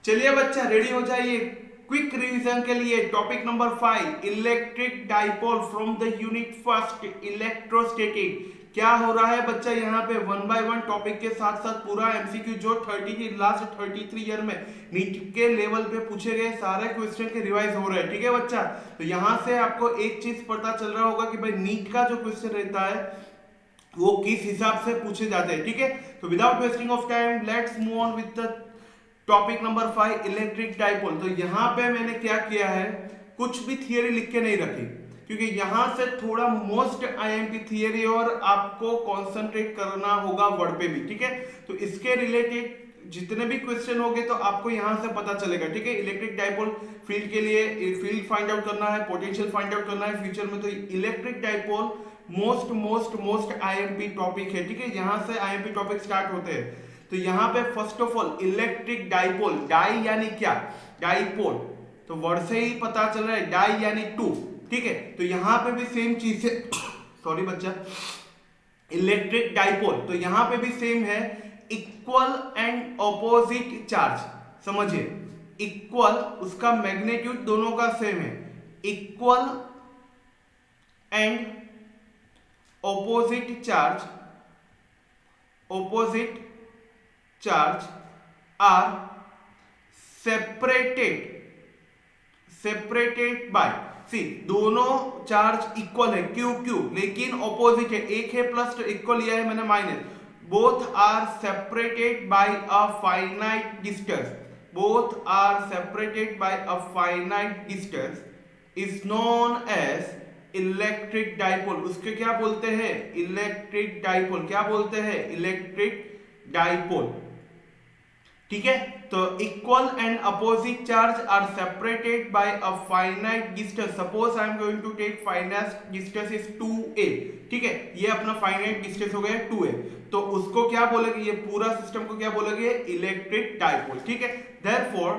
चलिए बच्चा रेडी हो जाइए क्विक रिवीजन के लिए। Topic number 5 electric dipole from the unit first electrostatic. क्या हो रहा है बच्चा, यहाँ पे वन बाय वन टॉपिक के साथ साथ पूरा एमसीक्यू जो 30 की लास्ट 33 ईयर में नीट के लेवल पे पूछे गए सारे क्वेश्चन के रिवाइज हो रहे हैं। ठीक है बच्चा, तो यहाँ से आपको एक चीज पता चल रहा होगा कि भाई नीट का जो क्वेश्चन रहता है वो किस हिसाब से पूछे जाते हैं। ठीक है, तो without wasting of time let's move on with the topic number 5 electric dipole. तो यहाँ पे मैंने क्या किया है, कुछ भी थियरी लिख के नहीं रखी, क्योंकि यहां से थोड़ा मोस्ट आईएमपी थियरी और आपको कंसंट्रेट करना होगा वर्ड पे भी। ठीक है, तो इसके रिलेटेड जितने भी क्वेश्चन होंगे तो आपको यहां से पता चलेगा। ठीक है, इलेक्ट्रिक डाइपोल फील्ड के लिए फील्ड फाइंड आउट करना है, पोटेंशियल फाइंड आउट करना है फ्यूचर में, तो electric dipole most most most IMP topic है। ठीक है, यहां से आईएमपी टॉपिक स्टार्ट होते हैं। तो यहां पे first of all electric dipole, di यानी क्या, डाइपोल, तो वर्ड से ही पता चल रहा है, डाई यानी टू। ठीक है, तो यहां पे भी सेम चीज है सॉरी बच्चा, इलेक्ट्रिक डाइपोल, तो यहां पे भी सेम है, इक्वल एंड ऑपोजिट चार्ज। समझिए, इक्वल उसका मैग्नीट्यूड दोनों का सेम है, equal and opposite charge, opposite charge are separated by, see दोनों चार्ज इक्वल है, क्यू क्यू, लेकिन ऑपोजिट है, एक है प्लस तो इक्वल लिया है मैंने minus. Both are separated by a finite distance, both are separated by a finite distance is known as electric dipole. उसके क्या बोलते हैं, इलेक्ट्रिक डाइपोल। क्या बोलते हैं, इलेक्ट्रिक डाइपोल। ठीक है, तो equal and opposite charge are separated by a finite distance. Suppose I am going to take finite distance is 2a। ठीक है, ये अपना फाइनाइट डिस्टेंस हो गया 2a, तो उसको क्या बोलेंगे, ये पूरा सिस्टम को क्या बोलेंगे, इलेक्ट्रिक डाइपोल। ठीक है, therefore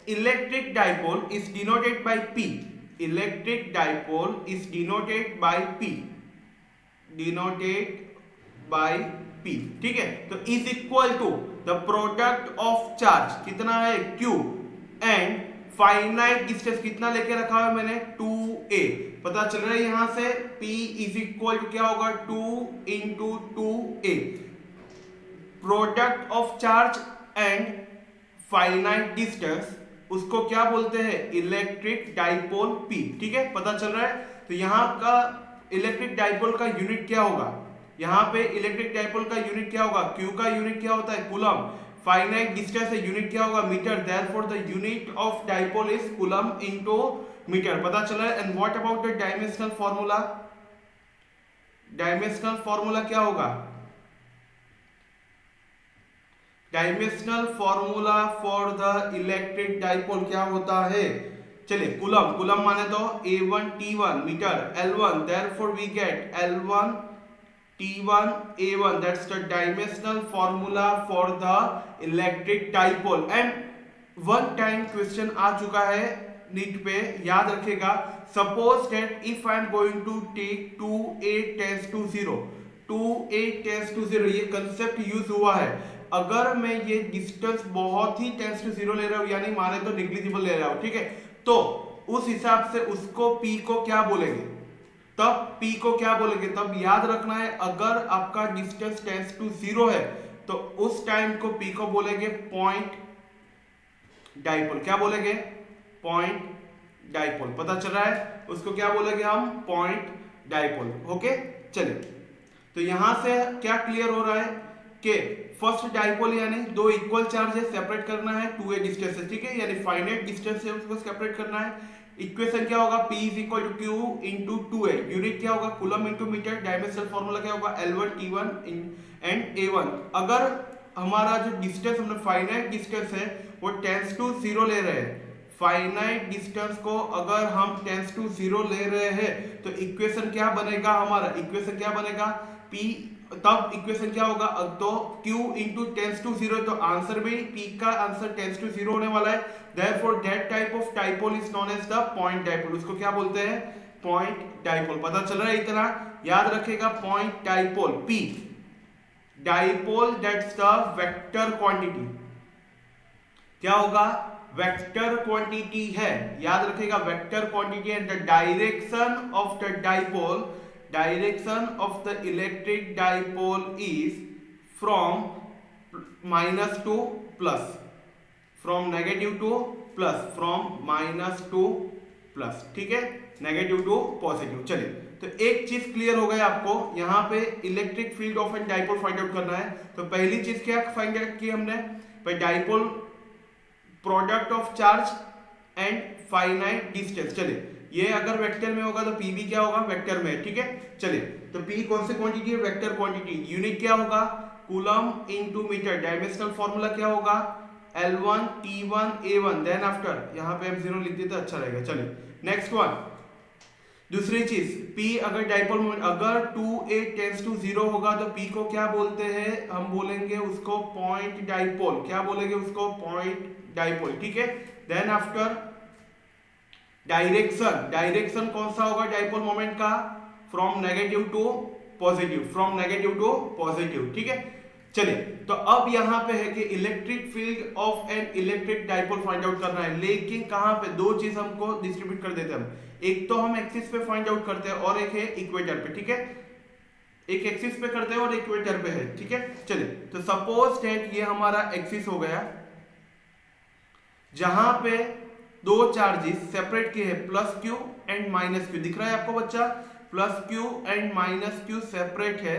electric dipole is denoted by p, electric dipole is denoted by p, denoted by p। ठीक है, तो is equal to the product of charge, कितना है q, एंड फाइनाइट डिस्टेंस कितना लेके रखा है मैंने 2a। पता चल रहा है यहां से p इज इक्वल टू क्या होगा, 2 into 2a। Product of charge and finite distance उसको क्या बोलते हैं, इलेक्ट्रिक डाइपोल p। ठीक है, पता चल रहा है। तो यहां का इलेक्ट्रिक डाइपोल का यूनिट क्या होगा, यहां पे इलेक्ट्रिक डाइपोल का यूनिट क्या होगा, Q का यूनिट क्या होता है, कूलम, फाइनाइट डिस्टेंस है, यूनिट क्या होगा, metre, therefore the unit of dipole is coulomb into metre. पता चला है। And what about the dimensional formula, dimensional formula क्या होगा, dimensional formula for the electric dipole क्या होता है, चलिए कूलम, कूलम माने तो A1 T1 metre, L1, therefore we get L1 T1 A1, that's the dimensional formula for the electric dipole। and one time question आ चुका है नीट पे, याद रखेगा। suppose that if I am going to take 2a tends to 0, 2a tends to 0, ये concept use हुआ है। अगर मैं ये डिस्टेंस बहुत ही टेंस टू 0 ले रहा हूं, यानी माने तो निग्लिजिबल ले रहा हूं, ठीक है, तो उस हिसाब से उसको p को क्या बोलेंगे, तब p को क्या बोलेंगे, तब याद रखना है अगर आपका डिस्टेंस टेंस टू 0 है तो उस टाइम को p को बोलेंगे पॉइंट डाइपोल। क्या बोलेंगे, पॉइंट डाइपोल। पता चल रहा है, उसको क्या बोलेंगे हम, पॉइंट डाइपोल। ओके, चलिए, तो यहां से क्या क्लियर हो रहा है कि फर्स्ट डाइपोल यानी दो इक्वल चार्ज है, सेपरेट करना है 2a डिस्टेंस है। ठीक है, यानी फाइनाइट डिस्टेंस है, उसको सेपरेट करना है। इक्वेशन क्या होगा, p is equal to q into 2a, unit क्या होगा, coulomb into metre, dimensional formula क्या होगा, L1 T1 एंड A1। अगर हमारा जो डिस्टेंस हमने फाइनाइट डिस्टेंस है वो टेंस टू 0 ले रहे हैं, फाइनाइट डिस्टेंस को अगर हम टेंस टू 0 ले रहे हैं तो इक्वेशन क्या बनेगा हमारा, इक्वेशन क्या बनेगा, p, तब इक्वेशन क्या होगा, तो q इंटू टेंस टू 0, तो आंसर भी p का आंसर टेंस टू 0 होने वाला है। Therefore that type of dipole is known as the point dipole। उसको क्या बोलते हैं, point dipole। पता चल रहा है, इतना याद रखेगा, point dipole p, dipole that's the vector quantity, क्या होगा, वेक्टर क्वांटिटी है, याद रखिएगा vector quantity and the direction of the dipole, direction of the electric dipole is from minus two plus, from negative two plus, from minus two plus, ठीक है, negative to positive. चलिए तो एक चीज clear हो गया आपको, यहाँ पे electric field of an dipole find out करना है। तो पहली चीज क्या फाइंड आउट की हमने, dipole product of charge and finite distance. चलिए ये अगर वेक्टर में होगा तो पी भी क्या होगा, वेक्टर में, ठीक है। चलिए तो पी कौन सी क्वांटिटी है, वेक्टर क्वांटिटी, यूनिट क्या होगा, coulomb into metre, dimensional formula क्या होगा, L1 T1 A1, then after यहाँ पे हम 0 लिख देते अच्छा रहेगा। चलिए नेक्स्ट वन, दूसरी चीज P अगर डाइपोल मोमेंट अगर 2A टेंड्स टू 0 होगा तो P को क्या बोलते हैं, हम बोलेंगे उसको पॉइंट डाइपोल, क्या बोलेंगे उसको, पॉइंट डाइपोल, ठीक है। देन आफ्टर डायरेक्शन, डायरेक्शन कौन सा होगा डाइपोल मोमेंट का, from negative to positive, from negative to positive, ठीक है। चलिए तो अब यहां पे है कि electric field of an electric dipole find out करना है, लेकिन कहां पे, दो चीज हमको डिस्ट्रीब्यूट कर देते हैं हम, एक तो हम एक्सिस पे फाइंड आउट करते हैं और एक है इक्वेटर पे, ठीक है, एक एक्सिस पे करते हैं और इक्वेटर पे है, ठीक है। चलिए तो सपोज दैट ये हमारा एक्सिस हो गया, जहां पे दो चार्जेस सेपरेट किए हैं, plus Q and minus Q, दिख रहा है आपको बच्चा, plus Q and minus Q separate है।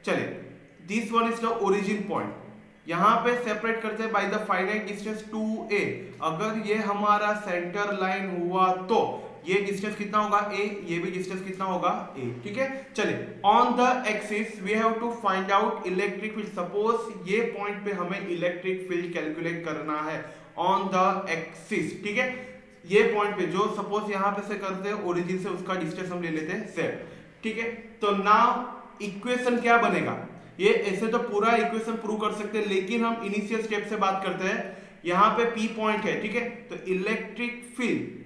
चलिए this one is the origin point, यहां पे सेपरेट करते हैं by the finite distance 2a, अगर ये हमारा सेंटर लाइन हुआ तो ये डिस्टेंस कितना होगा a, ये भी डिस्टेंस कितना होगा a, ठीक है। चलिए on the axis we have to find out electric field, suppose ये पॉइंट पे हमें इलेक्ट्रिक फील्ड कैलकुलेट करना है ऑन द एक्सिस, ठीक है। ये पॉइंट पे जो सपोज यहां पे से करते हैं ओरिजिन से, उसका डिस्टेंस हम ले लेते हैं z, ठीक है। तो नाउ इक्वेशन क्या बनेगा, ये ऐसे तो पूरा इक्वेशन प्रूव कर सकते हैं, लेकिन हम इनिशियल स्टेप से बात करते हैं। यहां पे P पॉइंट है, ठीक है, तो electric field,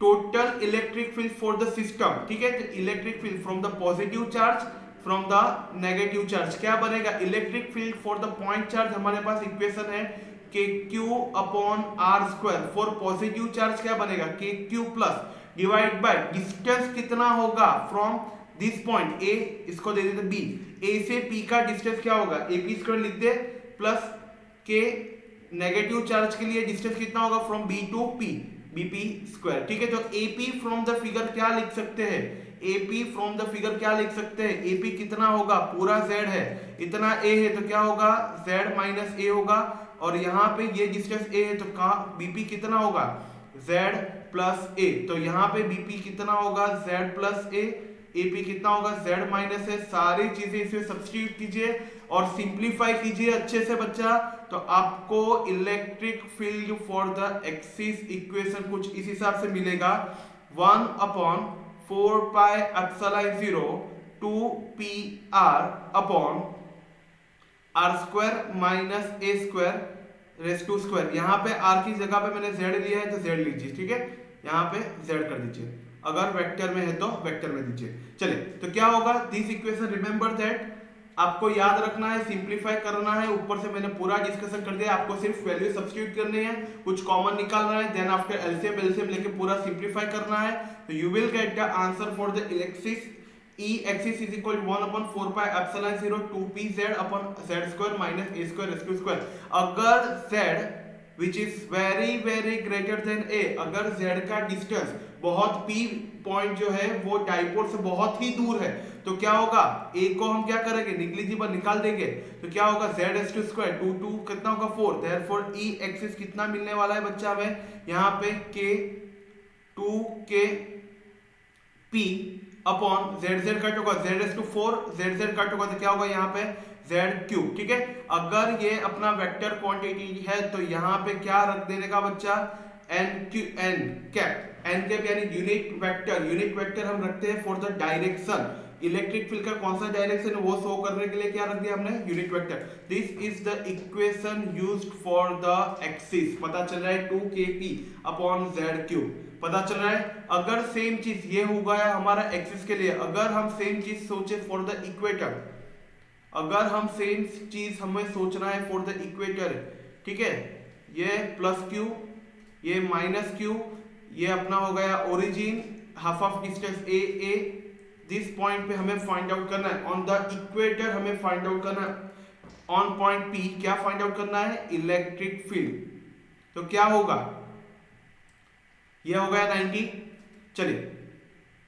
total electric field for the system, ठीक है, तो electric field from the positive charge, from the negative charge, क्या बनेगा, electric field for the point charge, हमारे पास इक्वेशन है KQ upon R square, for positive charge क्या बनेगा, KQ plus divide by distance कितना होगा फ्रॉम दिस पॉइंट A, इसको दे देते B, A से P का डिस्टेंस क्या होगा, AP स्क्वायर लिख दे, प्लस K नेगेटिव चार्ज के लिए डिस्टेंस कितना होगा from B to P, BP square, ठीक है। तो AP फ्रॉम द फिगर क्या लिख सकते हैं, AP फ्रॉम द फिगर क्या लिख सकते हैं, AP कितना होगा, पूरा Z है, इतना A है तो क्या होगा, Z माइनस A होगा, और यहाँ पे ये डिस्टेंस A है तो कहाँ BP कितना होगा, Z प्लस A, तो यहाँ पे BP कितना होगा, Z प्लस A, AP कितना होगा, Z माइनस है, सारी चीजें इसमें सब्स्टिट्यूट कीजिए और सिंप्लीफाई कीजिए अच्छे से बच्चा, तो आपको electric field for the axis equation कुछ इस हिसाब से मिलेगा, 1 upon 4 pi epsilon 0 2pr upon r square minus a square raise to square, यहाँ पे r की जगह पे मैंने z लिया है तो z लीजिए, ठीक है, यहाँ पे z कर दीजिए, अगर वेक्टर में है तो वेक्टर में दीजिए। चलिए तो क्या होगा, दिस इक्वेशन रिमेंबर दैट, आपको याद रखना है, सिंप्लीफाई करना है, ऊपर से मैंने पूरा डिस्कशन कर दिया, आपको सिर्फ वैल्यू सब्स्टिट्यूट करनी है, कुछ कॉमन निकालना है, देन आफ्टर एलसीएम लेके पूरा सिंप्लीफाई करना है, तो you will get the answer for the electric E axis is equal to 1 upon 4 pi epsilon 0 2pz upon z square minus a square s q square, अगर z which is very greater than a, अगर z का distance बहुत p point जो है वो dipole से बहुत ही दूर है, तो क्या होगा, a को हम क्या करेंगे, निगलिजिबल निकाल देंगे, तो क्या होगा, z s स्क्वायर 2 2 कितना होगा 4, देयरफॉर E एक्सिस कितना मिलने वाला है बच्चा हमें, यहाँ पे k 2k p upon z cut होगा, z4 z कट होगा तो क्या होगा, यहाँ पे z क्यूब, ठीक है। अगर ये अपना वेक्टर क्वांटिटी है तो यहाँ पे क्या रख देने का बच्चा, n कैप यानी यूनिट वेक्टर हम रखते हैं for the direction, electric field का कौन सा डायरेक्शन है वो शो करने के लिए क्या रख दिया हमने, unit vector. This is the equation used for the axis, पता चल रहा है 2kp अपॉन z क्यूब, पता चल रहा है। अगर सेम चीज ये हो गया हमारा एक्सिस के लिए, अगर हम सेम चीज सोचे फॉर द इक्वेटर, अगर हम सेम चीज हमें सोचना है फॉर द इक्वेटर, ठीक है, ये प्लस क्यू ये माइनस क्यू, ये अपना हो गया origin, half of distance A, this point पे हमें फाइंड आउट करना है ऑन द इक्वेटर, हमें फाइंड आउट करना है ऑन पॉइंट पी, क्या फाइंड आउट करना है, इलेक्ट्रिक फील्ड। तो क्या होगा, ये हो गया 90। चलिए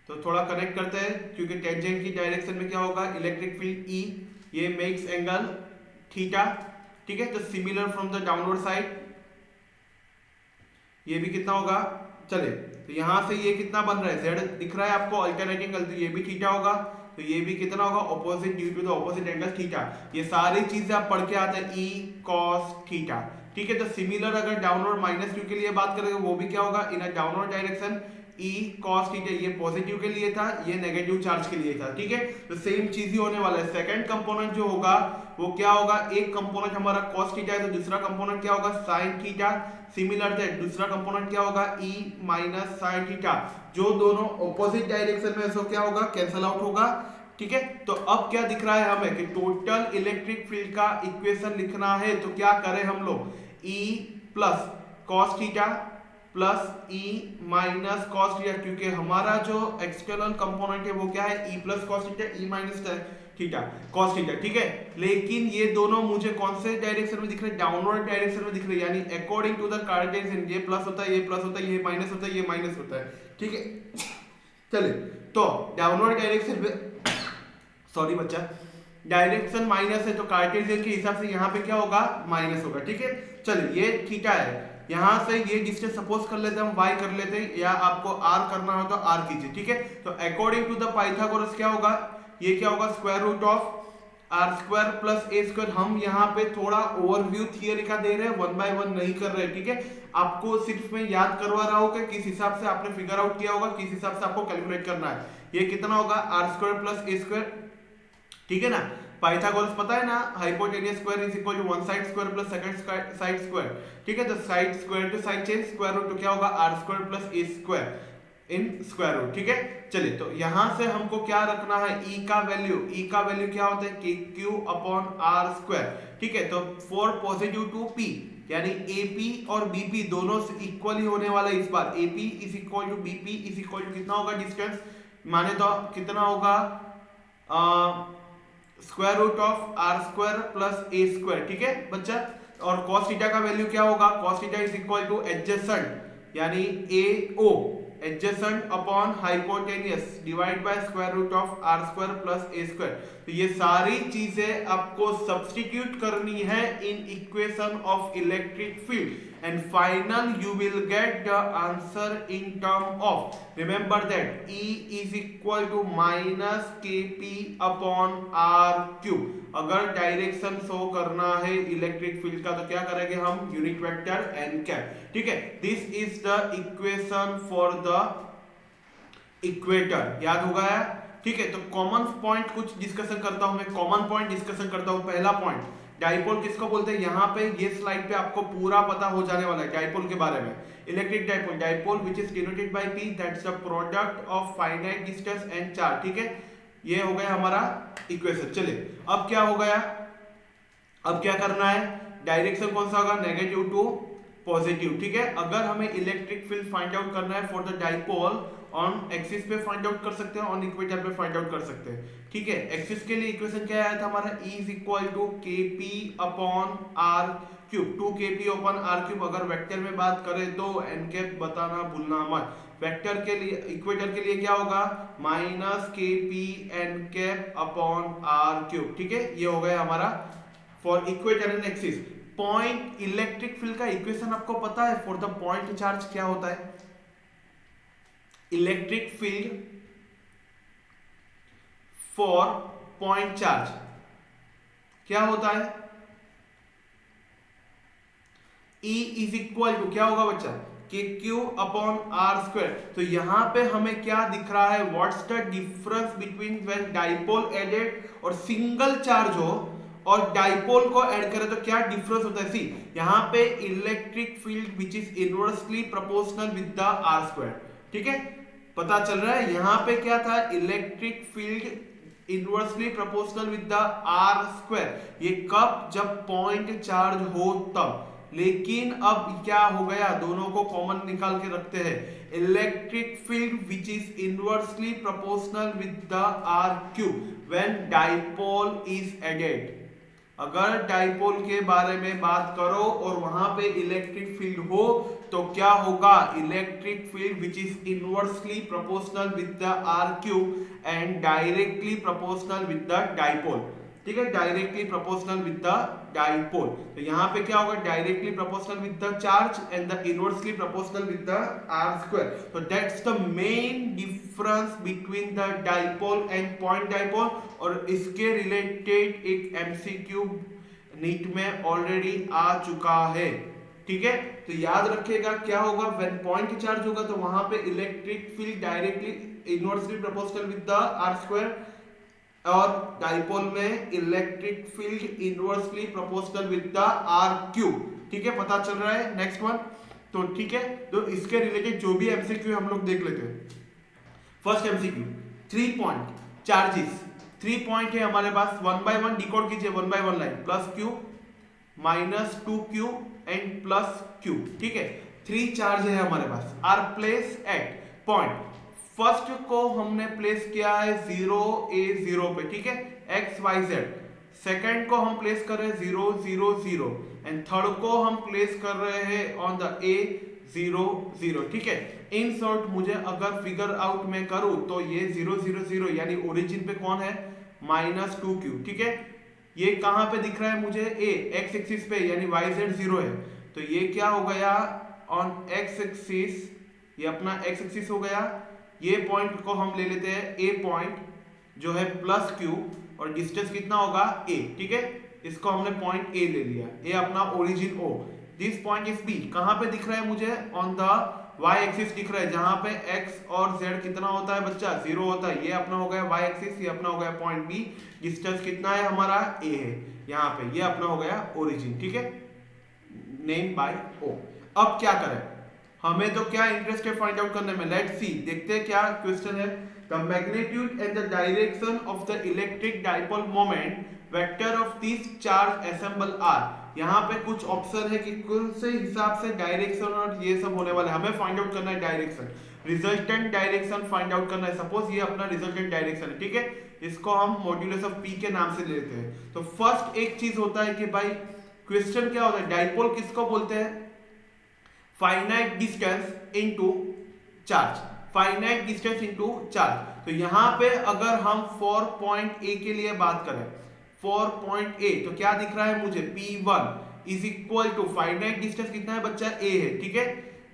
तो थोड़ा कनेक्ट करते हैं, क्योंकि टेंजेंट की डायरेक्शन में क्या होगा, इलेक्ट्रिक फील्ड ई, ये मेक्स एंगल थीटा, ठीक है। तो similar from the downward side, ये भी कितना होगा, चले तो यहां से ये कितना बन रहा है, जेड दिख रहा है आपको अल्टरनेटिंग एंगल, तो ये भी थीटा होगा, तो ये भी कितना होगा, opposite due to the opposite angle theta. ये सारी चीजें आप पढ़ के आते हैं, ई कॉस थीटा, ठीक है। तो सिमिलर अगर डाउनवर्ड माइनस क्यू के लिए बात करेंगे, वो भी क्या होगा, in a downward direction E cos theta, ये पॉजिटिव के लिए था, ये नेगेटिव चार्ज के लिए था, ठीक है। तो सेम चीज ही होने वाला है। सेकंड कंपोनेंट जो होगा वो क्या होगा, एक कंपोनेंट हमारा कॉस थीटा है, तो दूसरा कंपोनेंट क्या होगा, साइन थीटा। सिमिलर दैट दूसरा कंपोनेंट क्या होगा, ई माइनस साइन थीटा, जो दोनों ऑपोजिट डायरेक्शन में, सो क्या होगा, कैंसल आउट होगा, ठीक है। तो अब क्या दिख रहा है हमें कि टोटल इलेक्ट्रिक फील्ड का इक्वेशन लिखना है, तो क्या करें हम लोग, E plus cos theta plus E minus cos theta, क्योंकि हमारा जो एक्सटर्नल कंपोनेंट है वो क्या है, E plus cos theta, E minus theta cos theta, ठीक है। लेकिन ये दोनों मुझे कौन से डायरेक्शन में दिख रहे हैं, डाउनवर्ड डायरेक्शन में दिख रहे हैं, यानी अकॉर्डिंग टू द कार्टेशियन, ये प्लस होता है, ये प्लस होता है, ये माइनस होता है, ये माइनस होता है, ठीक है। चलिए तो डाउनवर्ड डायरेक्शन में, सॉरी बच्चा, डायरेक्शन माइनस है, तो कार्टेशियन के हिसाब से यहाँ पे क्या होगा, माइनस होगा, ठीक है। चलिए ये थीटा है, यहां से ये डिस्टेंस सपोज कर लेते हैं हम y कर लेते हैं, या आपको r करना हो तो r कीजिए, ठीक है। तो अकॉर्डिंग टू द पाइथागोरस क्या होगा, ये क्या होगा, square root of r square plus a square. हम यहाँ पे थोड़ा ओवरव्यू थियरी का दे रहे हैं, 1 बाय 1 नहीं कर रहे, ठीक है। आपको सिर्फ मैं याद करवा रहा हूँ कि किस हिसाब से आपने फिगर आउट किया होगा, किस हिसाब से आपको कैलकुलेट करना है। ये कितना होगा, r square plus a square, ठीक है ना। पाइथागोरस पता है ना, hypotenuse square is equal to one side square plus second side square, ठीक है। तो side square to side change, square root, तो क्या होगा, r square plus a square in square root, ठीक है। चलिए तो यहां से हमको क्या रखना है, ई का वैल्यू, ई का वैल्यू क्या होता है, के क्यू अपॉन आर स्क्वायर, ठीक है। तो फॉर पॉजिटिव टू पी, यानी AP और BP दोनों से इक्वल ही होने वाला है इस बार, AP is equal to BP is equal to कितना होगा, डिस्टेंस माने तो कितना होगा, square root of r square plus a square, ठीक है बच्चा। और cos थीटा का वैल्यू क्या होगा, cos theta is equal to adjacent, यानी AO adjacent upon hypotenuse divide by square root of r square plus a square. तो ये सारी चीजें आपको सब्स्टिट्यूट करनी है in equation of electric field, and final you will get the answer in term of, remember that E is equal to minus kp upon r cube। अगर direction show करना है इलेक्ट्रिक फील्ड का, तो क्या करेंगे हम, यूनिट वेक्टर n कैप, ठीक है। This is the equation for the equator, याद हो गया, ठीक है। तो कॉमन पॉइंट कुछ डिस्कशन करता हूं मैं, कॉमन पॉइंट डिस्कशन करता हूं। पहला पॉइंट, डाइपोल किसको बोलते हैं, यहाँ पे ये स्लाइड पे आपको पूरा पता हो जाने वाला है डाइपोल के बारे में। Electric dipole, dipole which is denoted by P, that's the product of finite distance and charge, ठीक है। ये हो गया हमारा इक्वेशन। चलिए अब क्या हो गया, अब क्या करना है, डायरेक्शन कौन सा होगा, नेगेटिव टू पॉजिटिव, ठीक है। अगर हमें इलेक्ट्रिक फील्ड फाइंड आउट करना है for the dipole, on axis पे फाइंड आउट कर सकते हैं, ऑन इक्वेटर पे फाइंड आउट कर सकते हैं, ठीक है। एक्सिस के लिए इक्वेशन क्या आया था हमारा, E is equal to kp upon r cube, 2kp upon r cube. अगर वेक्टर में बात करें तो n कैप बताना भूलना मत। वेक्टर के लिए, इक्वेटर के लिए क्या होगा, minus kp n cap upon r cube, ठीक है। ये हो गया हमारा for equator and axis. Point electric field का इक्वेशन आपको पता है, फॉर द पॉइंट चार्ज क्या होता है, electric field for point charge क्या होता है, E इज इक्वल टू क्या होगा बच्चा, के क्यू अपॉन आर स्क्वायर। तो यहां पे हमें क्या दिख रहा है, what's the difference between when dipole added और सिंगल चार्ज हो और डाइपोल को ऐड करें तो क्या डिफरेंस होता है। सी यहां पे electric field which is inversely proportional with the are square, ठीक है। पता चल रहा है यहां पे क्या था, electric field inversely proportional with the are square. ये कब, जब पॉइंट चार्ज हो तब, लेकिन अब क्या हो गया, दोनों को कॉमन निकाल के रखते हैं। Electric field which is inversely proportional with the are cube when dipole is added. अगर डाइपोल के बारे में बात करो और वहां पे इलेक्ट्रिक फील्ड हो तो क्या होगा, electric field which is inversely proportional with the are cube and directly proportional with the dipole. ठीक है, directly proportional with the dipole. तो यहाँ पे क्या होगा, directly proportional with the charge and the inversely proportional with the are square. तो that's the main difference between the dipole and point dipole. और इसके रिलेटेड एक एमसीक्यू नीट में ऑलरेडी आ चुका है। ठीक है, तो याद रखिएगा क्या होगा, व्हेन पॉइंट चार्ज होगा तो वहां पे electric field directly inversely proportional with the are square, और डाइपोल में electric field inversely proportional with the are cube. ठीक है, पता चल रहा है। नेक्स्ट वन, तो ठीक है, तो इसके रिलेटेड जो भी एमसीक्यू हम लोग देख लेते हैं। First MCQ, 3 point charges. 3 point है हमारे पास, 1 बाय 1 डिकोड कीजिए, 1 by 1 line, plus Q minus 2q and plus q। ठीक है, 3 चार्ज है हमारे पास, are place at point. First को हमने प्लेस किया है 0 a 0 पे, ठीक है, x y z। सेकंड को हम प्लेस कर रहे हैं 0 0 0 एंड थर्ड को हम प्लेस कर रहे हैं ऑन द a 0 0। ठीक है, इन शॉर्ट मुझे अगर फिगर आउट में करूं तो ये 0 0 0 यानी ओरिजिन पे कौन है, -2q। ठीक है, ये कहां पे दिख रहा है मुझे, a x एक्सिस पे यानी yz 0 है, तो ये क्या हो गया ऑन x एक्सिस, ये अपना x एक्सिस हो गया। ये पॉइंट को हम ले लेते हैं a पॉइंट जो है प्लस q और डिस्टेंस कितना होगा a। ठीक है, इसको हमने पॉइंट a ले लिया, a अपना origin o। This point is b, कहां पे दिख रहा है मुझे, ऑन द y एक्सिस दिख रहा है, जहां पे x और z कितना होता है बच्चा, 0 होता है। ये अपना हो गया y एक्सिस, ये अपना हो गया पॉइंट b। डिस्टेंस कितना है हमारा a है यहाँ पे, ये अपना हो गया ओरिजिन। ठीक है, नेम बाय o। अब क्या करें, हमें तो क्या इंटरेस्ट है फाइंड आउट करने में, लेट्स सी, देखते हैं क्या क्वेश्चन है। The magnitude and the direction of the electric dipole moment vector of this charge assemble are. यहाँ पे कुछ ऑप्शन है कि कौन से हिसाब से डायरेक्शन और ये सब होने वाला है, हमें फाइंड आउट करना है direction, resultant direction find out करना है। सपोज ये अपना रिजल्टेंट डायरेक्शन है, ठीक है, इसको हम मॉड्यूलस ऑफ पी के नाम से लेते हैं। तो फर्स्ट एक चीज होता है कि भाई क्वेश्चन क्या होता है, डाइपोल किसको बोलते हैं, finite distance into charge, finite distance into charge. तो यहां पे अगर हम 4 पॉइंट ए के लिए बात करें, 4 पॉइंट ए, तो क्या दिख रहा है मुझे, P1 is equal to finite distance कितना है बच्चा, a है, ठीक है,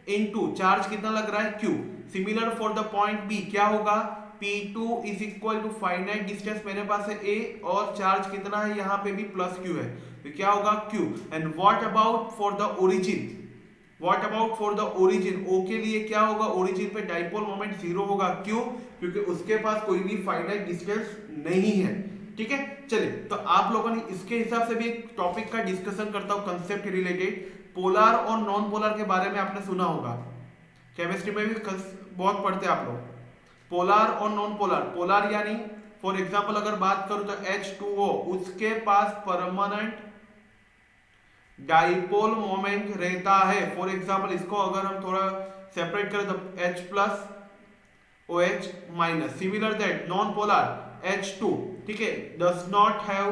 इनटू चार्ज कितना लग रहा है, q। Similar for the point B, क्या होगा, P2 is equal to finite distance मेरे पास है a और चार्ज कितना है यहाँ पे भी प्लस q है, तो क्या होगा q। And what about for the origin, what about for the origin, O के लिए क्या होगा, ओरिजिन पे डाइपोल मोमेंट 0 होगा, क्यों, क्योंकि उसके पास कोई भी फाइनाइट डिस्टेंस नहीं है। ठीक है, चलिए, तो आप लोगों ने इसके हिसाब से भी एक टॉपिक का डिस्कशन करता हूं कंसेप्ट रिलेटेड। पोलर और नॉन पोलर के बारे में आपने सुना होगा, केमिस्ट्री में भी बहुत पढ़ते हैं आप लोग, पोलर और नॉन पोलर। पोलर यानी फॉर एग्जांपल अगर बात करूं तो H2O, उसके पास परमानेंट डाइपोल मोमेंट रहता है। फॉर एग्जांपल इसको अगर हम थोड़ा सेपरेट करें तो H plus OH minus. Similar that non polar H2, ठीक है, does not have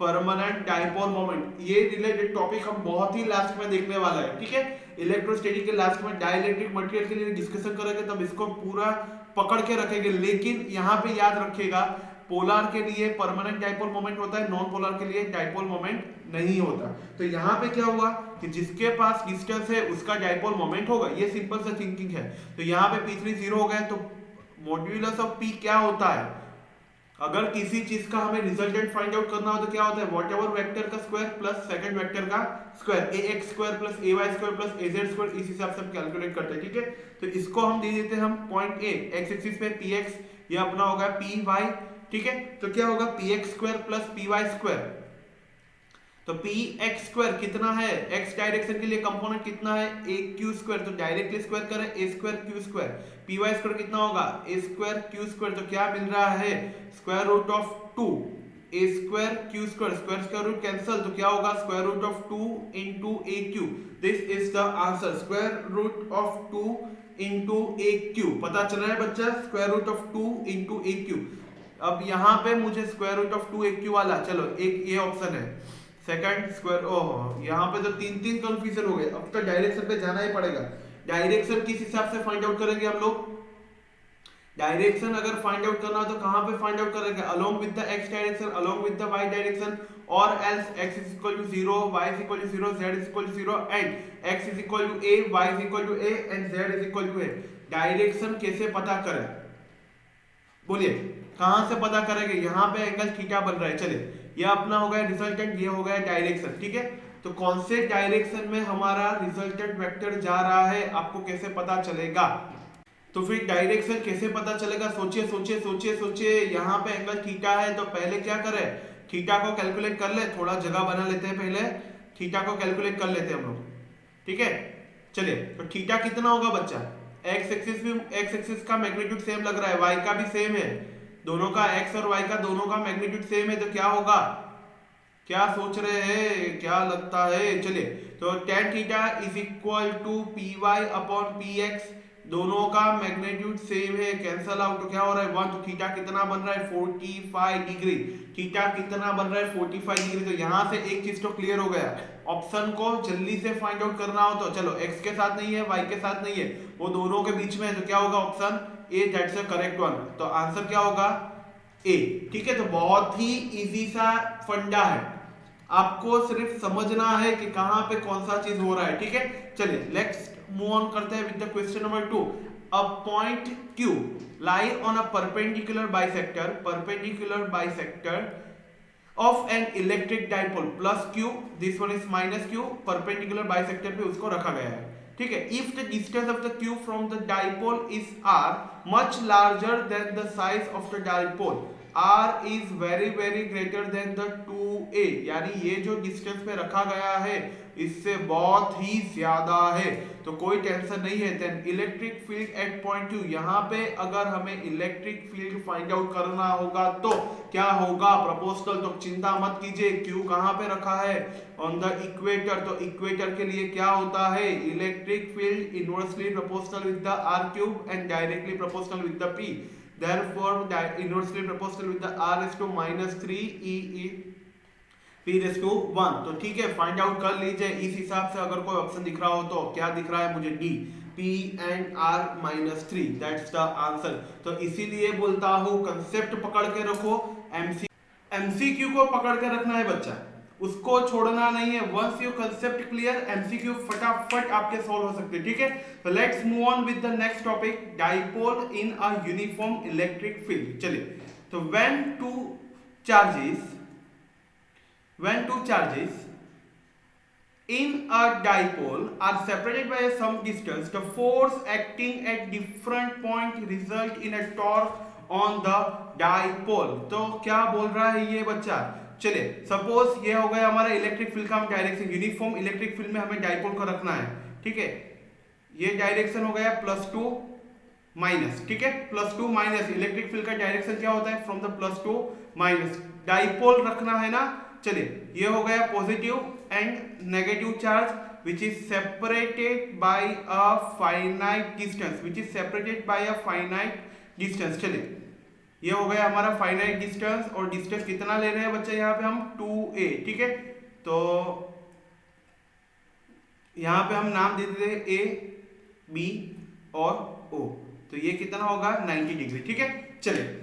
permanent dipole moment. ये रिलेटेड टॉपिक हम बहुत ही लास्ट में देखने वाला है। ठीक है, इलेक्ट्रोस्टैटिक के लास्ट में डाइलेक्ट्रिक मटेरियल के लिए डिस्कशन करेंगे, तब इसको पूरा पकड़ के रखेंगे। लेकिन यहाँ पे याद रखिएगा, पोलर के लिए परमानेंट डाइपोल मोमेंट होता है, नॉन पोलर के लिए डाइपोल मोमेंट नहीं होता। तो यहाँ पे क्या हुआ कि जिसके पास डिस्टेंस है उसका डाइपोल मोमेंट होगा, ये सिंपल सा थिंकिंग है। तो यहाँ पे P3 0 हो गया, तो मॉड्यूलस ऑफ P क्या होता है, अगर किसी चीज का हमें रिजल्टेंट फाइंड आउट करना हो तो क्या होता है, व्हाटएवर वेक्टर का स्क्वायर प्लस सेकंड वेक्टर का square, ax square plus ay square plus az square, इस हिसाब से हम कैलकुलेट करते हैं। ठीक है, तो इसको हम दे देते हैं हम पॉइंट a, x एक्सिस पे px, ये अपना होगा py। ठीक है, तो क्या होगा px square plus py square, तो px स्क्वायर कितना है, x डायरेक्शन के लिए कंपोनेंट कितना है, aq स्क्वायर, तो डायरेक्टली स्क्वायर करें a square q square, py square कितना होगा a स्क्वायर q स्क्वायर, तो क्या मिल रहा है, square root of 2 a square q square, square square root cancel, तो क्या होगा square root of 2 into a q. This is the answer, square root of 2 into a q. पता चल रहा है बच्चा, square root of 2 into a q. अब यहाँ पे मुझे square root of 2 a q वाला, चलो एक ये ऑप्शन है सेकंड स्क्वायर, ओह यहाँ पे तो तीन तीन कंफ्यूजन हो गए। अब तो डायरेक्शन पे जाना ही पड़ेगा। डायरेक्शन किस हिसाब से फाइंड आउट करेंगे हम लोग? डायरेक्शन अगर फाइंड आउट करना हो तो कहां पे फाइंड आउट करेंगे? Along with the x direction, along with the y direction, और else x is equal to 0, y is equal to 0, z is equal to 0 and x is equal to a, y is equal to a and z is equal to a। Direction कैसे पता करें? बोलिए कहां से पता करेंगे? यहाँ पे एंगल थीटा बन रहा है। चलिए ये अपना हो गया रिजल्टेंट, ये हो गया डायरेक्शन, ठीक है। तो कौन से डायरेक्शन में हमारा रिजल्टेंट वेक्टर जा रहा है आपको कैसे पता चलेगा? तो फिर डायरेक्शन कैसे पता चलेगा? सोचिए सोचिए सोचिए सोचिए। यहाँ पे एंगल थीटा है तो पहले क्या करें? थीटा को कैलकुलेट कर ले, थोड़ा जगह बना लेते हैं, पहले थीटा को कैलकुलेट कर लेते हैं हम लोग, ठीक है। चलिए तो थीटा कितना होगा बच्चा? एक्स एक्सिस भी, एक्स एक्सिस का मैग्नीट्यूड सेम लग रहा है, वाई का भी सेम है, दोनों का एक्स और वाई का दोनों का मैग्नीट्यूड सेम है, तो क्या होगा? क्या सोच रहे हैं, क्या लगता है? चलिए तो tan theta is equal to p y upon p x, दोनों का मैग्नीट्यूड सेम है, कैंसल आउट, तो क्या हो रहा है 1। तो थीटा कितना बन रहा है? 45 डिग्री। थीटा कितना बन रहा है? 45 डिग्री। तो यहाँ से एक चीज तो क्लियर हो गया, ऑप्शन को जल्दी से फाइंड आउट करना हो तो चलो x के साथ नहीं है, y के साथ नहीं है, वो दोनों के बीच में है, तो क्या होगा? Option A, that's the correct one. तो आंसर क्या होगा? ए, ठीक है। तो बहुत ही इजी सा फंडा है, आपको सिर्फ समझना है कि कहां पे कौन सा चीज हो रहा है, ठीक है। चलिए लेट्स मूव ऑन करते हैं with the question number 2। A point Q lie on a perpendicular bisector of an electric dipole plus Q, this one is minus Q, perpendicular bisector पे उसको रखा गया है, ठीक है। If the distance of the Q from the dipole is r much larger than the size of the dipole, r is very greater than the 2a, यानी ये जो डिस्टेंस पे रखा गया है इससे बहुत ही ज्यादा है, तो कोई टेंशन नहीं है। Then electric field at point Q, यहाँ पे अगर हमें इलेक्ट्रिक फील्ड फाइंड आउट करना होगा तो क्या होगा? प्रोपोर्शनल, तो चिंता मत कीजिए। Q कहाँ पे रखा है? ऑन द इक्वेटर, तो इक्वेटर के लिए क्या होता है? Electric field inversely proportional with the r cube and directly proportional with the p, therefore inversely proportional with the r is to minus 3 e p raised to 1। तो ठीक है, find out कर लीजिए इस हिसाब से। अगर कोई ऑप्शन दिख रहा हो तो क्या दिख रहा है मुझे? D, p and r minus 3, that's the answer। तो इसीलिए बोलता हूँ कंसेप्ट पकड़ के रखो, एमसीक्यू को पकड़ के रखना है बच्चा, उसको छोड़ना नहीं है। Once you concept clear, MCQ फटाफट आपके सॉल्व हो सकते हैं, ठीक है। तो let's move on with the next topic, dipole in a uniform electric field. चलिए तो when two charges in a dipole are separated by some distance, the force acting at different point result in a torque on the dipole। तो क्या बोल रहा है ये बच्चा? चलिए सपोज ये हो गया हमारा इलेक्ट्रिक फील्ड का हम डायरेक्शन, यूनिफॉर्म इलेक्ट्रिक फील्ड में हमें डाइपोल को रखना है, ठीक है। ये डायरेक्शन हो गया +2 माइनस, ठीक है, +2 माइनस। इलेक्ट्रिक फील्ड का डायरेक्शन क्या होता है? From the +2 minus. डाइपोल रखना है ना। चलिए ये हो गया positive and negative charge which is separated by a finite distance, चलिए ये हो गया हमारा फाइनाइट डिस्टेंस, और डिस्टेंस कितना ले रहे हैं बच्चे यहाँ पे हम? 2a, ठीक है। तो यहाँ पे हम नाम दे देते हैं a, b और o, तो ये कितना होगा? 90 डिग्री, ठीक है। चलिए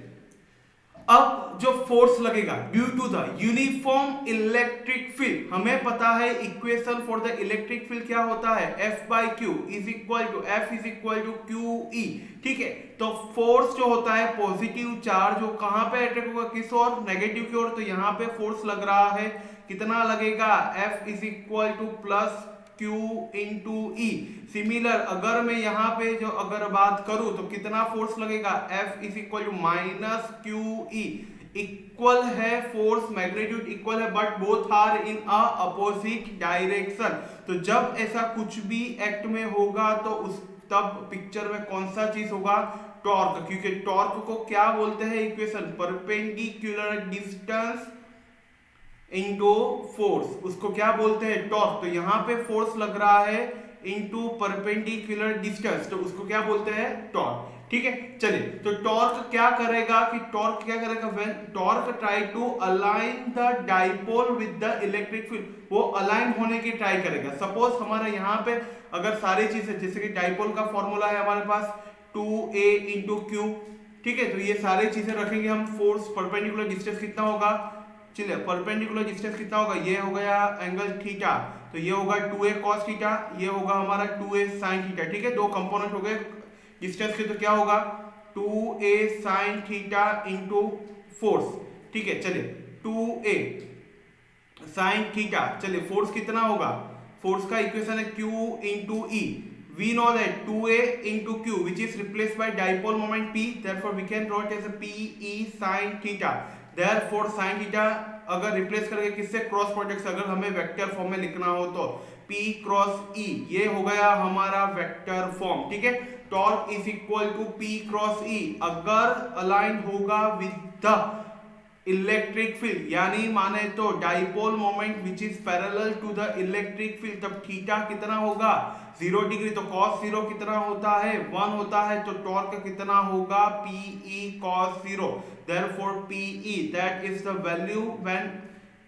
अब जो फोर्स लगेगा due to the uniform electric field, हमें पता है equation for the electric field क्या होता है? F/Q is equal to QE, ठीक है। तो फोर्स जो होता है पॉजिटिव चार्ज, वो कहां पे अट्रैक्ट होगा? किस ओर? नेगेटिव की ओर। तो यहाँ पे फोर्स लग रहा है, कितना लगेगा? F is equal to Q into E। Similar अगर मैं यहाँ पे जो अगर बात करूं तो कितना फोर्स लगेगा? F is equal to -QE। इक्वल है फोर्स, मैग्नीट्यूड इक्वल है, but both are in a opposite direction. तो जब ऐसा कुछ भी एक्ट में होगा तो उस तब पिक्चर में कौन सा चीज होगा? टॉर्क, क्योंकि टॉर्क को क्या बोलते हैं? Equation perpendicular distance into force, उसको क्या बोलते हैं, टॉर्क। तो यहाँ पे फोर्स लग रहा है इंटू परपेंडिकुलर डिस्टेंस, तो उसको क्या बोलते हैं, टॉर्क। ठीक है, चलिए, तो टॉर्क क्या करेगा कि टॉर्क क्या करेगा, when torque try to align the dipole with the electric field, वो अलाइन होने की ट्राई करेगा। सपोज हमारा यहाँ पे अगर सारी चीजें, जैसे कि डाइपोल का फॉर्मूला है हमारे पास 2a इंटू क्यू, ठीक है, तो ये सारी चीजें रखेंगे हम। फोर्स परपेंडिकुलर डिस्टेंस कितना होगा, चलिए परपेंडिकुलर डिस्टेंस कितना होगा, ये हो गया एंगल थीटा, तो ये होगा 2a cos थीटा, ये होगा हमारा 2a sin थीटा। ठीक है, दो कंपोनेंट हो गए डिस्टेंस के, तो क्या होगा 2a sin theta into force. ठीक है, चलिए 2a sin थीटा, चलिए फोर्स कितना होगा, फोर्स का इक्वेशन है q into E. We know that 2a into q, which is replaced by dipole moment p. Therefore, we can draw it as a p e sin theta. Therefore, sin theta अगर replace करके किससे, cross product से, अगर हमें vector form में लिखना हो तो p क्रॉस e, ये हो गया हमारा वेक्टर फॉर्म। ठीक है, torque is equal to p cross e अगर अलाइन होगा विद द इलेक्ट्रिक फील्ड, यानी माने तो dipole moment which is parallel to the electric field, तब थीटा कितना होगा 0 डिग्री, तो cos 0 कितना होता है 1 होता है, तो टॉर्क कितना होगा PE cos 0। therefore PE that is the value when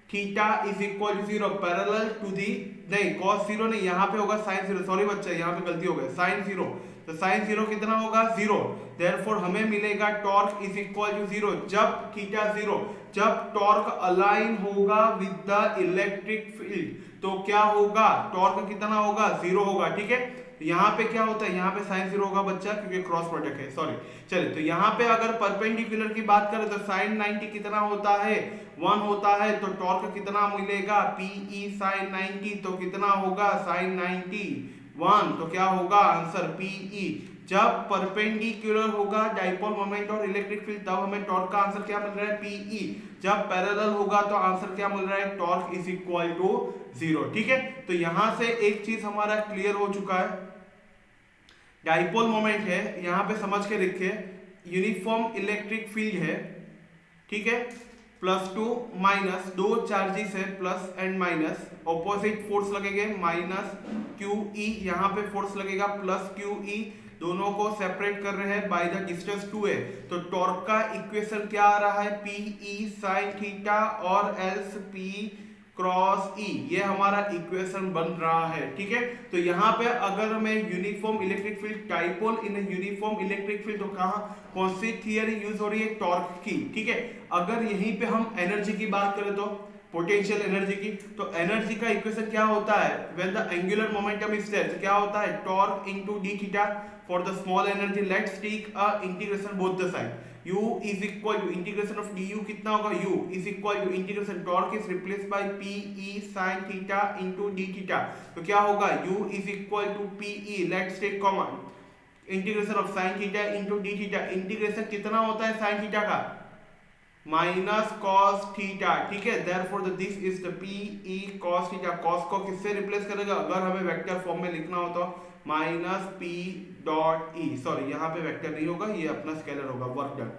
theta is equal to 0 parallel to the, नहीं cos 0 नहीं, यहाँ पे होगा sin 0, सॉरी बच्चा यहाँ पे गलती हो गई, sin 0, तो sin 0 कितना होगा 0। देयरफॉर हमें मिलेगा टॉर्क इज इक्वल टू 0 जब थीटा 0, जब टॉर्क अलाइन होगा विद द इलेक्ट्रिक फील्ड, तो क्या होगा, टॉर्क कितना होगा 0 होगा। ठीक है, यहाँ पे क्या होता है, यहाँ पे sin 0 होगा बच्चा, क्योंकि क्रॉस प्रोडक्ट है, सॉरी। चलिए, तो यहाँ पे अगर परपेंडिकुलर की बात करें तो sin 90 कितना होता है 1 होता है, तो टॉर्क कितना मिलेगा PE sin 90, तो कितना होगा sin 90 1, तो क्या होगा आंसर PE। जब परपेंडिकुलर होगा डाइपोल मोमेंट और इलेक्ट्रिक फील्ड, तब हमें टॉर्क का आंसर क्या मिल रहा है PE। जब पैरेलल होगा तो आंसर क्या मिल रहा है, टॉर्क इज इक्वल टू 0। ठीक है, तो यहां से एक चीज हमारा क्लियर हो चुका है, डाइपोल मोमेंट है, यहां पे समझ के लिखिए, यूनिफॉर्म इलेक्ट्रिक फील्ड है। ठीक है, +2 माइनस, दो चार्जेस है plus and minus, opposite force लगेंगे माइनस QE, यहाँ पे फोर्स लगेगा प्लस QE, दोनों को सेपरेट कर रहे हैं बाय द डिस्टेंस 2a। तो टॉर्क का इक्वेशन क्या आ रहा है PE sin थीटा और एल्स P क्रॉस E, ये हमारा इक्वेशन बन रहा है। ठीक है, तो यहाँ पे अगर हमें uniform electric field, dipole in uniform electric field, तो कहाँ कौन सी थियरी यूज हो रही है, टॉर्क की। ठीक है, अगर यहीं पे हम एनर्जी की बात करें तो पोटेंशियल एनर्जी की, तो एनर्जी का इक्वेशन क्या होता है, when the angular momentum is there, तो क्या होता है torque into d theta. For the small energy let's take a integration both the side, u is equal to integration of du कितना होगा, u is equal to integration torque is replace by PE sin theta into d theta, तो क्या होगा u is equal to PE, let's take common integration of sin theta into d theta, integration कितना होता है sin theta का minus cos theta. ठीक है, therefore this is the PE cos theta, cos को किससे रिप्लेस करेगा, अगर हमें वेक्टर फॉर्म में लिखना हो तो minus P dot E, sorry यहाँ पे वेक्टर नहीं होगा, ये अपना स्केलर होगा, वर्क डन,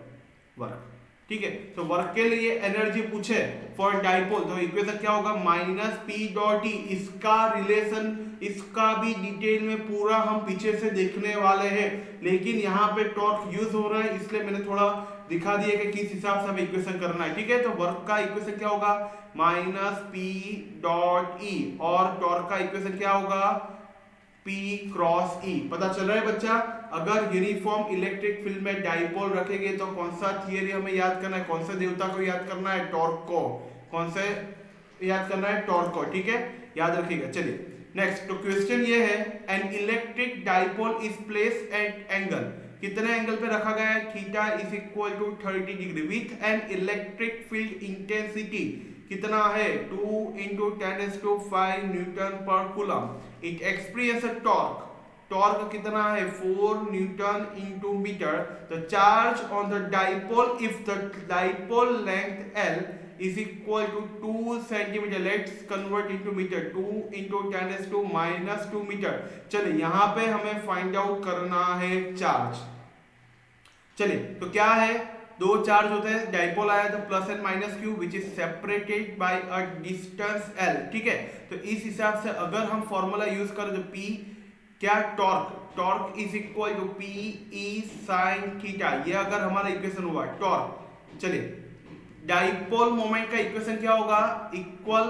वर्क। ठीक है, तो वर्क के लिए एनर्जी पूछे फॉर डाइपोल, तो इक्वेशन क्या होगा माइनस P डॉट E। इसका रिलेशन, इसका भी डिटेल में पूरा हम पीछे से देखने वाले हैं, लेकिन यहाँ पे टॉर्क यूज हो रहा है इसलिए मैंने थोड़ा दिखा दिया कि किस हिसाब से हमें इक्वेशन करना है। ठीक है, तो वर्क का इक्वेशन क्या होगा माइनस P डॉट E, और टॉर्क का इक्वेशन क्या होगा P क्रॉस E। पता चल रहा है बच्चा, अगर यूनिफॉर्म इलेक्ट्रिक फील्ड में डाइपोल रखेंगे तो कौन सा थियरी हमें याद करना है, कौन से देवता को याद करना है, टॉर्क को, कौन से याद करना है, टॉर्क को। ठीक है, याद रखिएगा। चलिए नेक्स्ट, तो क्वेश्चन ये है, an electric dipole is place at angle, कितने एंगल पे रखा गया है, theta is equal to 30 degree with an electric field intensity कितना है 2 into 10⁵ newton per coulomb. It experience a torque, torque कितना है 4 newton into metre. The charge on the dipole if the dipole length L is equal to 2 centimetre, let's convert into metre, 2 into 10⁻² metre. चलिए यहाँ पे हमें find out करना है charge. चलिए, तो क्या है दो चार्ज होते हैं, डाइपोल आया तो plus and minus Q which is separated by a distance L, ठीक है। तो इस हिसाब से अगर हम फॉर्मूला यूज करें तो पी क्या, torque is equal to P E sine theta, ये अगर हमारा इक्वेशन हुआ टॉर्क। चलिए डाइपोल मोमेंट का इक्वेशन क्या होगा, equal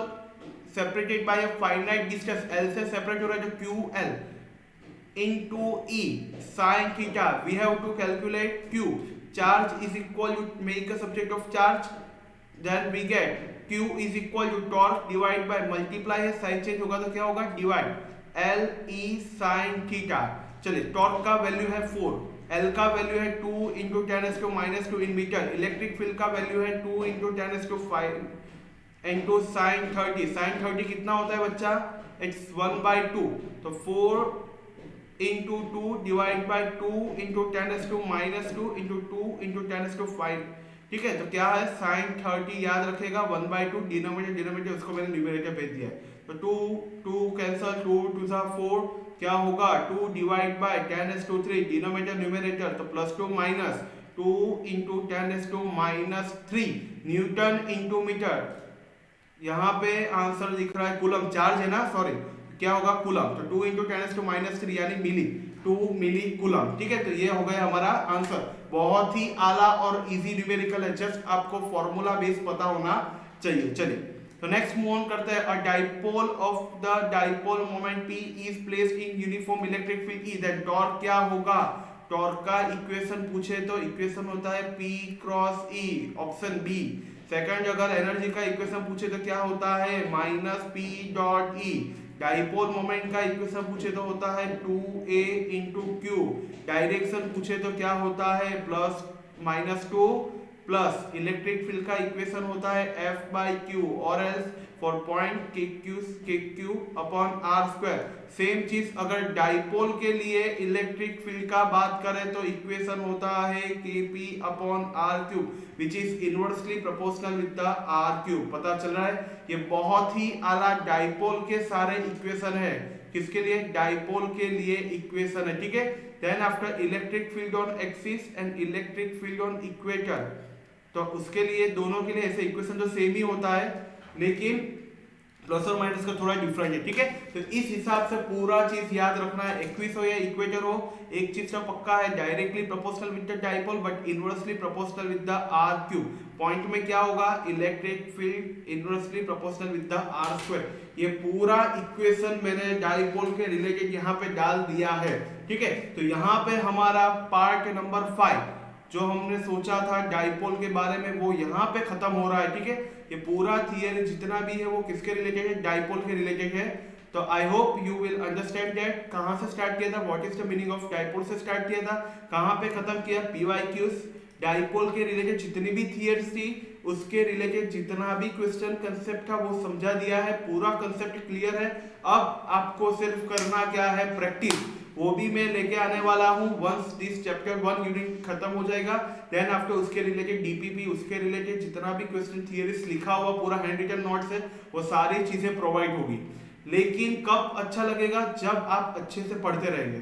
separated by a finite distance, L से सेपरेट हो रहा है जो Q L into E sin theta. We have to calculate Q. Charge is equal to, make a subject of charge, then we get Q is equal to torque divide by multiply है, sign change होगा तो क्या होगा divide L E sin theta। चलिए torque का value है 4, L का value है 2 into 10⁻⁻² in metre, electric field का वैल्यू है 2 into 10⁵ into sin 30। sin 30 कितना होता है बच्चा, इट्स 1/2, तो 4 into 2 divide by 2 into 10⁻² into 2 into 10⁵, ठीक है। तो क्या है sin 30 याद रखेगा 1/2, डिनोमिनेटर उसको मैंने न्यूमरेटर भेज दिया है, तो 2 कैंसिल, 2 2 4, क्या होगा 2 डिवाइड बाय 10⁻³ डिनोमिनेटर न्यूमरेटर, तो +2 minus 2 into 10⁻³ newton into metre. यहाँ पे आंसर दिख रहा है कूलम चार्ज है ना, सॉरी क्या होगा कूलम, तो 2 into 10⁻³ यानी मिली, 2 मिली कूलम, ठीक है। तो ये हो गया हमारा आंसर, बहुत ही आला और इजी न्यूमेरिकल है, जस्ट आपको फॉर्मूला बेस पता होना चाहिए। चलिए तो नेक्स्ट मूव ऑन करते हैं। अ dipole of the dipole moment P is placed in uniform electric field E, that torque क्या होगा, टॉर्क का इक्वेशन पूछे तो इक्वेशन होता है P cross E, option B. Second अगर एनर्जी का इक्वेशन पूछे तो क्या होता है -P dot E। Dipole moment का इक्वेशन पूछे तो होता है 2a इंटू क्यू। डायरेक्शन पूछे तो क्या होता है +-2 प्लस इलेक्ट्रिक फील्ड का इक्वेशन होता है F/Q, और else for point KQ upon R²। Same चीज अगर डाइपोल के लिए इलेक्ट्रिक फील्ड का बात करें तो इक्वेशन होता है KP upon R³ which is inversely proportional with the R³। पता चल रहा है, ये बहुत ही आला डाइपोल के सारे इक्वेशन है, किसके लिए, डाइपोल के लिए इक्वेशन है, ठीक है। Then after electric field on axis and electric field on equator, तो उसके लिए दोनों के लिए ऐसे इक्वेशन तो सेम ही होता है, लेकिन प्लस और माइनस का थोड़ा डिफरेंट है, ठीक है। तो इस हिसाब से पूरा चीज याद रखना है, एक्सिस हो या इक्वेटर हो, एक चीज का पक्का है, directly proportional with the dipole but inversely proportional with the R³। Point में क्या होगा, electric field inversely proportional with the R²। ये पूरा इक्वेशन मैंने डाइपोल के रिलेटेड यहाँ पे डाल दिया है, ठीक है। तो यहाँ पे हमारा पार्ट नंबर 5 जो हमने सोचा था डाइपोल के बारे में वो यहाँ पे खत्म हो रहा है, ठीक है। ये पूरा थियरी जितना भी है वो किसके रिलेटेड है, डाइपोल के रिलेटेड है। तो I hope you will understand that कहाँ से स्टार्ट किया था, what is the meaning of dipole से स्टार्ट किया था, कहाँ पे खत्म किया, PYQs, डाइपोल के रिलेटेड जितनी भी थियरीज थी उसके रिलेटेड जितना भी क्वेश्चन कंसेप्ट था वो समझा दिया है, पूरा कंसेप्ट क्लियर है। अब आपको सिर्फ करना क्या है, प्रैक्टिस, वो भी मैं लेके आने वाला हूँ वंस दिस चैप्टर 1 यूनिट खत्म हो जाएगा। देन आफ्टर उसके रिलेटेड DPP, उसके रिलेटेड जितना भी क्वेश्चन थियरीज लिखा हुआ पूरा हैंड रिटन नोट्स है वो सारी चीजें प्रोवाइड होगी। लेकिन कब अच्छा लगेगा, जब आप अच्छे से पढ़ते रहेंगे,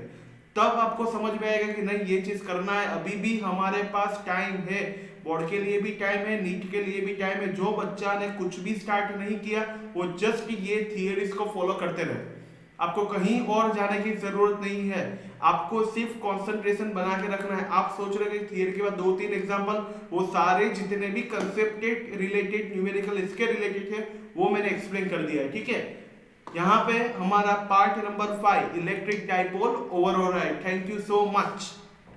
तब आपको समझ में आएगा कि नहीं ये चीज करना है। अभी भी हमारे पास टाइम है, बोर्ड के लिए भी टाइम है, नीट के लिए भी टाइम है। जो बच्चा ने कुछ भी स्टार्ट नहीं किया वो जस्ट ये थियरीज को फॉलो करते रहे, आपको कहीं और जाने की जरूरत नहीं है, आपको सिर्फ कंसंट्रेशन बना के रखना है। आप सोच रहे हैं थियरी के बाद 2-3 एग्जांपल, वो सारे जितने भी कंसेप्टेड रिलेटेड न्यूमेरिकल इसके रिलेटेड है वो मैंने एक्सप्लेन कर दिया है, ठीक है। यहाँ पे हमारा part number 5 electric dipole over हो रहा है। Thank you so much.